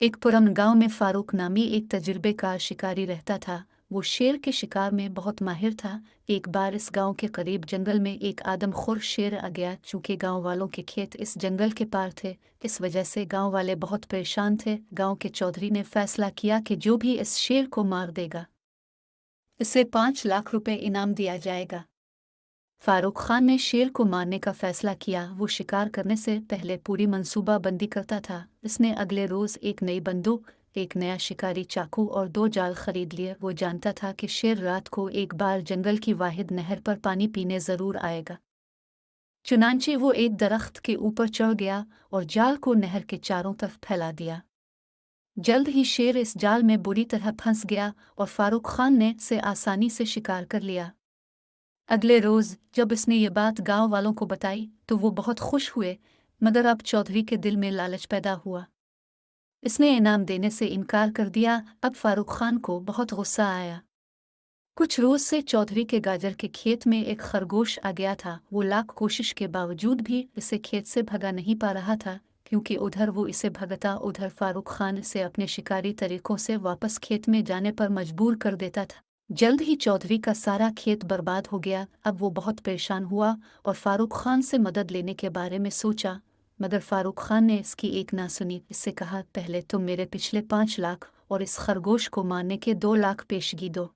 एक पुरन गांव में फारूक नामी एक तजुर्बेकार शिकारी रहता था। वो शेर के शिकार में बहुत माहिर था। एक बार इस गांव के करीब जंगल में एक आदमखोर शेर आ गया। चूंकि गांव वालों के खेत इस जंगल के पार थे, इस वजह से गांव वाले बहुत परेशान थे। गांव के चौधरी ने फैसला किया कि जो भी इस शेर को मार देगा, इसे 5 लाख रुपए इनाम दिया जाएगा। फारूक खान ने शेर को मारने का फैसला किया। वो शिकार करने से पहले पूरी मंसूबा बंदी करता था। इसने अगले रोज एक नई बंदूक, एक नया शिकारी चाकू और 2 जाल खरीद लिए। वो जानता था कि शेर रात को एक बार जंगल की वाहिद नहर पर पानी पीने जरूर आएगा। चुनांचे वो एक दरख्त के ऊपर चढ़ गया और जाल को नहर के चारों तरफ फैला दिया। जल्द ही शेर इस जाल में बुरी तरह फंस गया और फारूक खान ने इसे आसानी से शिकार कर लिया। अगले रोज जब इसने ये बात गांव वालों को बताई तो वो बहुत खुश हुए, मगर अब चौधरी के दिल में लालच पैदा हुआ। इसने इनाम देने से इनकार कर दिया। अब फारूक खान को बहुत गुस्सा आया। कुछ रोज से चौधरी के गाजर के खेत में एक खरगोश आ गया था। वो लाख कोशिश के बावजूद भी इसे खेत से भगा नहीं पा रहा था, क्योंकि उधर वो इसे भगता, उधर फारूक खान इसे अपने शिकारी तरीकों से वापस खेत में जाने पर मजबूर कर देता था। जल्द ही चौधरी का सारा खेत बर्बाद हो गया। अब वो बहुत परेशान हुआ और फारूक खान से मदद लेने के बारे में सोचा, मगर फारूक खान ने इसकी एक ना सुनी। इससे कहा, पहले तुम मेरे पिछले 5 लाख और इस खरगोश को मारने के 2 लाख पेशगी दो।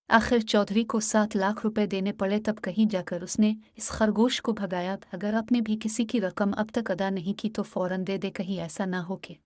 आखिर चौधरी को 7 लाख रुपए देने पड़े। तब कहीं जाकर उसने इस खरगोश को भगाया। अगर आपने भी किसी की रकम अब तक अदा नहीं की तो फौरन दे दे, कहीं ऐसा ना हो कि